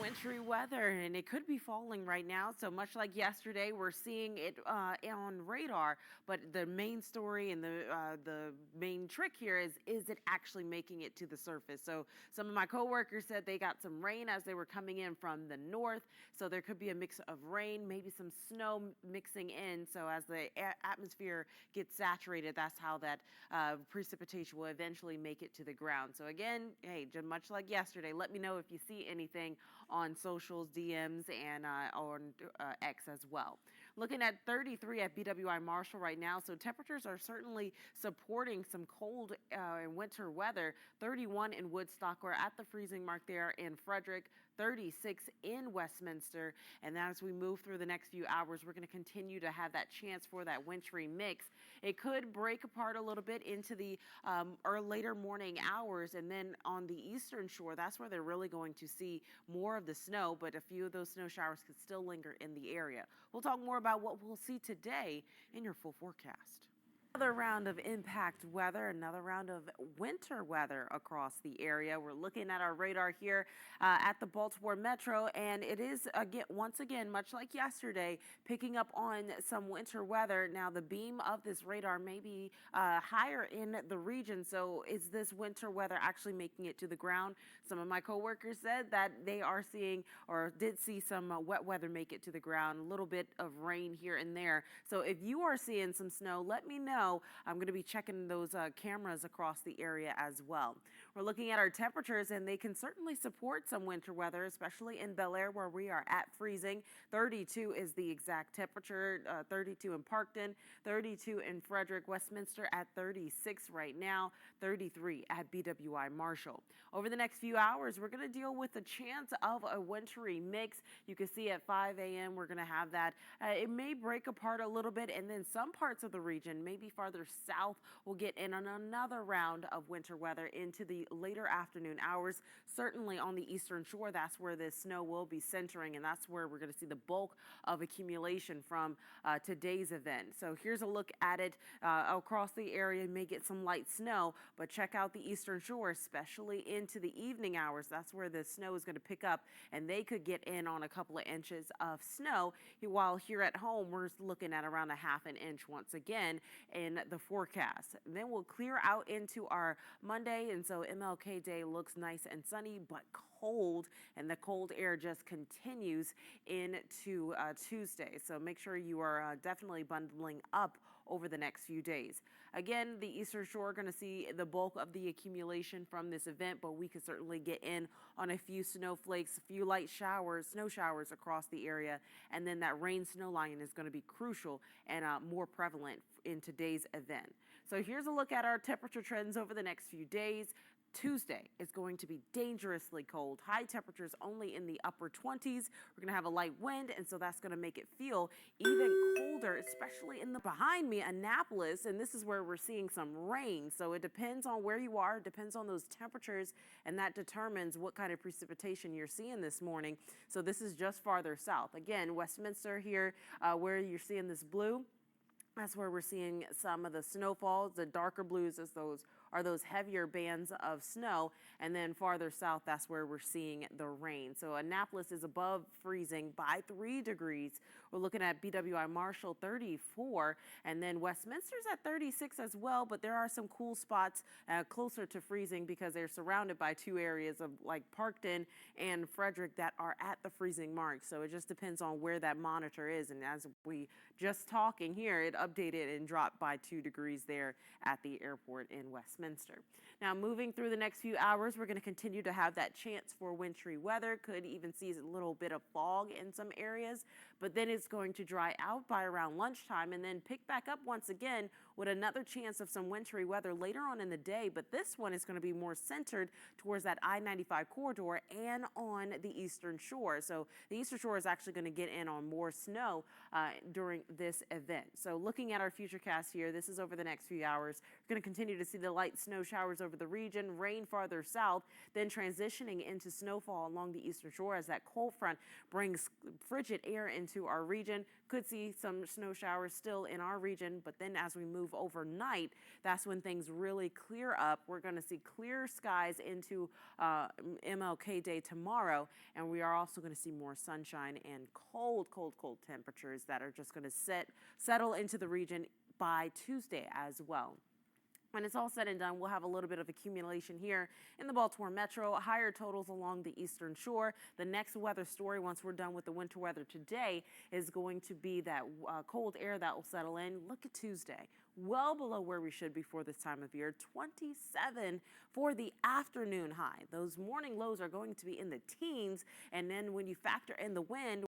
wintry weather, and it could be falling right now. So much like yesterday, we're seeing it on radar. But the main story and the main trick here is it actually making it to the surface? So some of my coworkers said they got some rain as they were coming in from the north. So there could be a mix of rain, maybe some snow mixing in. So as the atmosphere gets saturated, that's how that precipitation will eventually make it to the ground. So again, hey, just much like yesterday, let me know if you see anything on socials, DMs, and on X as well. Looking at 33 at BWI Marshall right now, so temperatures are certainly supporting some cold and winter weather. 31 in Woodstock, we're at the freezing mark there in Frederick, 36 in Westminster, and as we move through the next few hours, we're going to continue to have that chance for that wintry mix. It could break apart a little bit into the or later morning hours, and then on the eastern shore, that's where they're really going to see more of the snow, but a few of those snow showers could still linger in the area. We'll talk more about what we'll see today in your full forecast. Another round of impact weather, another round of winter weather across the area. We're looking at our radar here at the Baltimore Metro, and it is once again, much like yesterday, picking up on some winter weather. Now, the beam of this radar may be higher in the region, so is this winter weather actually making it to the ground? Some of my coworkers said that they are seeing or did see some wet weather make it to the ground, a little bit of rain here and there. So if you are seeing some snow, let me know. I'm going to be checking those cameras across the area as well. We're looking at our temperatures, and they can certainly support some winter weather, especially in Bel Air where we are at freezing. 32 is the exact temperature, 32 in Parkton, 32 in Frederick, Westminster at 36 right now, 33 at BWI Marshall. Over the next few hours, we're going to deal with the chance of a wintry mix. You can see at 5 a.m. we're going to have that. It may break apart a little bit, and then some parts of the region, maybe farther south, will get in on another round of winter weather into the later afternoon hours. Certainly on the eastern shore, that's where this snow will be centering, and that's where we're going to see the bulk of accumulation from today's event. So here's a look at it across the area. You may get some light snow, but check out the eastern shore, especially into the evening hours. That's where the snow is going to pick up, and they could get in on a couple of inches of snow, while here at home we're looking at around a half an inch once again in the forecast. Then we'll clear out into our Monday, and so MLK Day looks nice and sunny but cold, and the cold air just continues into Tuesday. So make sure you are definitely bundling up over the next few days. Again, the eastern shore going to see the bulk of the accumulation from this event, but we could certainly get in on a few snowflakes, a few light showers, snow showers across the area, and then that rain snow line is going to be crucial and more prevalent in today's event. So here's a look at our temperature trends over the next few days. Tuesday is going to be dangerously cold. High temperatures only in the upper 20s. We're going to have a light wind, and so that's going to make it feel even colder, especially in the behind me, Annapolis, and this is where we're seeing some rain. So it depends on where you are, it depends on those temperatures, and that determines what kind of precipitation you're seeing this morning. So this is just farther south. Again, Westminster here, where you're seeing this blue. That's where we're seeing some of the snowfalls. The darker blues as those are those heavier bands of snow, and then farther south, that's where we're seeing the rain. So Annapolis is above freezing by 3 degrees. We're looking at BWI Marshall 34, and then Westminster's at 36 as well, but there are some cool spots closer to freezing because they're surrounded by 2 areas of like Parkton and Frederick that are at the freezing mark. So it just depends on where that monitor is, and as we just talking here, it updated and dropped by 2 degrees there at the airport in Westminster. Now, moving through the next few hours, we're going to continue to have that chance for wintry weather. Could even see a little bit of fog in some areas, but then it's going to dry out by around lunchtime and then pick back up once again with another chance of some wintry weather later on in the day. But this one is going to be more centered towards that I-95 corridor and on the eastern shore. So the eastern shore is actually going to get in on more snow during this event. So looking at our futurecast here, this is over the next few hours. We're going to continue to see the light light snow showers over the region, rain farther south, then transitioning into snowfall along the eastern shore as that cold front brings frigid air into our region. Could see some snow showers still in our region, but then as we move overnight, that's when things really clear up. We're going to see clear skies into MLK Day tomorrow, and we are also going to see more sunshine and cold, cold, cold temperatures that are just going to settle into the region by Tuesday as well. When it's all said and done, we'll have a little bit of accumulation here in the Baltimore Metro, higher totals along the eastern shore. The next weather story, once we're done with the winter weather today, is going to be that cold air that will settle in. Look at Tuesday, well below where we should be for this time of year, 27 for the afternoon high. Those morning lows are going to be in the teens, and then when you factor in the wind,